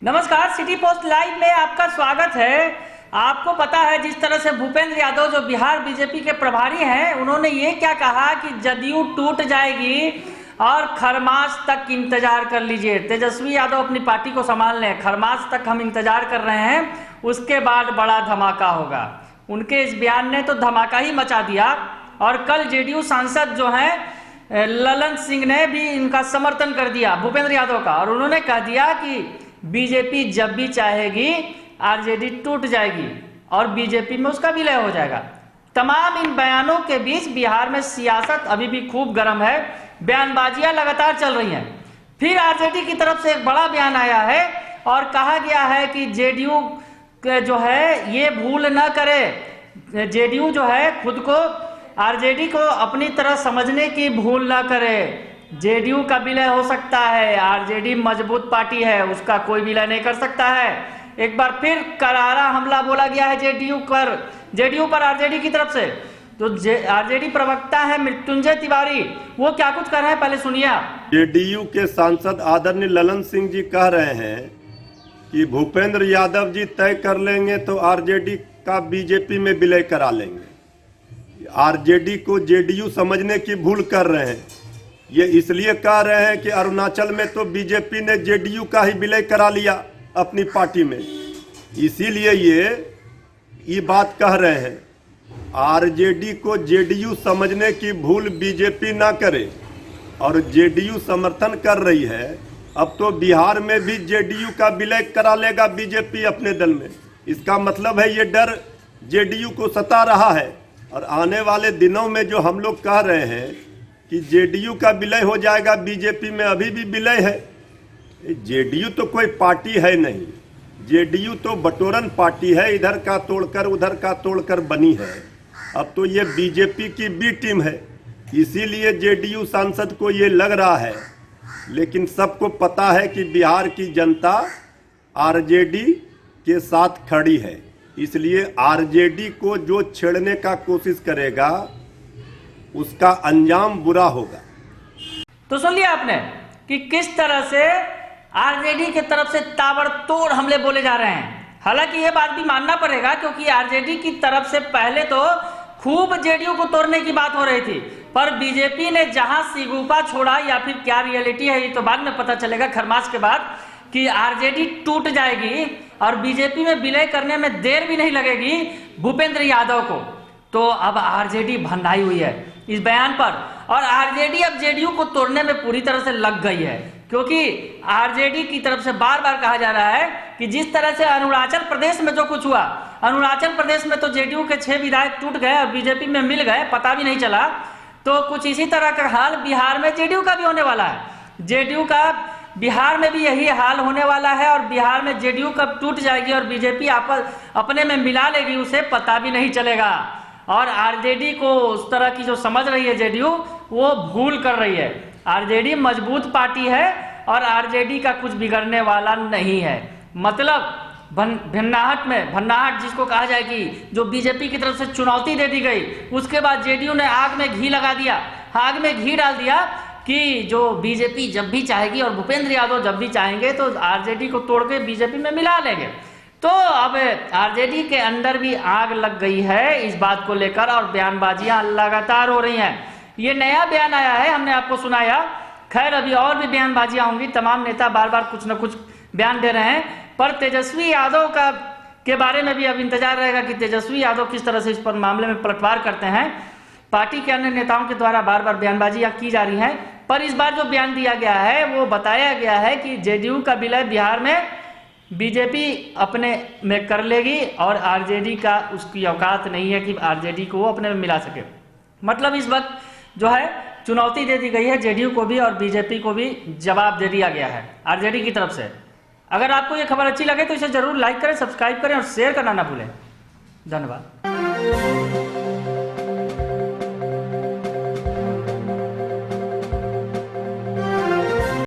नमस्कार, city post live में आपका स्वागत है। आपको पता है जिस तरह से भूपेंद्र यादव जो बिहार बीजेपी के प्रभारी हैं, उन्होंने ये क्या कहा कि जदयू टूट जाएगी और खरमास तक इंतजार कर लीजिए। तेजस्वी यादव अपनी पार्टी को संभाल लें, खरमास तक हम इंतजार कर रहे हैं, उसके बाद बड़ा धमाका होगा। उनके इस बयान ने तो धमाका ही मचा दिया। और कल जेडीयू सांसद जो हैं ललन सिंह ने भी इनका समर्थन कर दिया भूपेंद्र यादव का, और उन्होंने कह दिया कि बीजेपी जब भी चाहेगी आरजेडी टूट जाएगी और बीजेपी में उसका विलय हो जाएगा। तमाम इन बयानों के बीच बिहार में सियासत अभी भी खूब गर्म है, बयानबाजियां लगातार चल रही हैं। फिर आरजेडी की तरफ से एक बड़ा बयान आया है और कहा गया है कि जेडीयू जो है ये भूल न करे, जेडीयू जो है खुद को आरजेडी को अपनी तरह समझने की भूल न करे। जेडीयू का विलय हो सकता है, आरजेडी मजबूत पार्टी है, उसका कोई विलय नहीं कर सकता है। एक बार फिर करारा हमला बोला गया है जेडीयू पर आरजेडी की तरफ से। तो आरजेडी प्रवक्ता है मृत्युंजय तिवारी, वो क्या कुछ कर रहे हैं पहले सुनिए आप। जेडीयू के सांसद आदरणीय ललन सिंह जी कह रहे हैं कि भूपेंद्र यादव जी तय कर लेंगे तो आरजेडी का बीजेपी में विलय करा लेंगे। आरजेडी को जेडीयू समझने की भूल कर रहे हैं। ये इसलिए कह रहे हैं कि अरुणाचल में तो बीजेपी ने जेडीयू का ही विलय करा लिया अपनी पार्टी में, इसीलिए ये बात कह रहे हैं। आरजेडी को जेडीयू समझने की भूल बीजेपी ना करे, और जेडीयू समर्थन कर रही है। अब तो बिहार में भी जेडीयू का विलय करा लेगा बीजेपी अपने दल में। इसका मतलब है ये डर जेडीयू को सता रहा है। और आने वाले दिनों में जो हम लोग कह रहे हैं कि जेडीयू का विलय हो जाएगा बीजेपी में, अभी भी विलय है। जेडीयू तो कोई पार्टी है नहीं, जेडीयू तो बटोरन पार्टी है, इधर का तोड़कर उधर का तोड़कर बनी है। अब तो ये बीजेपी की बी टीम है, इसीलिए जेडीयू सांसद को ये लग रहा है। लेकिन सबको पता है कि बिहार की जनता आरजेडी के साथ खड़ी है, इसलिए आरजेडी को जो छेड़ने का कोशिश करेगा उसका अंजाम बुरा होगा। तो सुन लिया आपने कि किस तरह से आरजेडी की तरफ से ताबड़तोड़ हमले बोले जा रहे हैं। हालांकि ये बात भी मानना पड़ेगा, क्योंकि आरजेडी की तरफ से पहले तो खूब जेडीयू को तोड़ने की बात हो रही थी, पर बीजेपी ने जहां सिगुफा छोड़ा, या फिर क्या रियलिटी है ये तो बाद में पता चलेगा खरमास के बाद, कि आरजेडी टूट जाएगी और बीजेपी में विलय करने में देर भी नहीं लगेगी भूपेंद्र यादव को। तो अब आरजेडी भंडाई हुई है इस बयान पर, और आरजेडी अब जेडीयू को तोड़ने में पूरी तरह से लग गई है। क्योंकि आरजेडी की तरफ से बार बार कहा जा रहा है कि जिस तरह से अरुणाचल प्रदेश में जो कुछ हुआ, अरुणाचल प्रदेश में तो जेडीयू के 6 विधायक टूट गए और बीजेपी में मिल गए, पता भी नहीं चला। तो कुछ इसी तरह का हाल बिहार में जेडीयू का भी होने वाला है। जेडीयू का बिहार में भी यही हाल होने वाला है, और बिहार में जेडीयू कब टूट जाएगी और बीजेपी अपने में मिला लेगी उसे पता भी नहीं चलेगा। और आरजेडी को उस तरह की जो समझ रही है जेडीयू, वो भूल कर रही है। आरजेडी मजबूत पार्टी है और आरजेडी का कुछ बिगड़ने वाला नहीं है। मतलब भन्नाहट जिसको कहा जाए कि जो बीजेपी की तरफ से चुनौती दे दी गई, उसके बाद जेडीयू ने आग में घी लगा दिया, आग में घी डाल दिया कि जो बीजेपी जब भी चाहेगी और भूपेंद्र यादव जब भी चाहेंगे तो आरजेडी को तोड़ के बीजेपी में मिला लेंगे। तो अब आरजेडी के अंदर भी आग लग गई है इस बात को लेकर, और बयानबाजियां लगातार हो रही हैं। ये नया बयान आया है, हमने आपको सुनाया। खैर अभी और भी बयानबाजियां होंगी, तमाम नेता बार बार कुछ न कुछ बयान दे रहे हैं, पर तेजस्वी यादव के बारे में भी अब इंतजार रहेगा कि तेजस्वी यादव किस तरह से इस पर मामले में पलटवार करते हैं। पार्टी के अन्य नेताओं के द्वारा बार बार बयानबाजियां की जा रही हैं, पर इस बार जो बयान दिया गया है वो बताया गया है कि जेडीयू का विलय बिहार में बीजेपी अपने में कर लेगी, और आरजेडी का उसकी औकात नहीं है कि आरजेडी को वो अपने में मिला सके। मतलब इस वक्त जो है चुनौती दे दी गई है जेडीयू को भी, और बीजेपी को भी जवाब दे दिया गया है आरजेडी की तरफ से। अगर आपको ये खबर अच्छी लगे तो इसे जरूर लाइक करें, सब्सक्राइब करें और शेयर करना ना भूलें। धन्यवाद।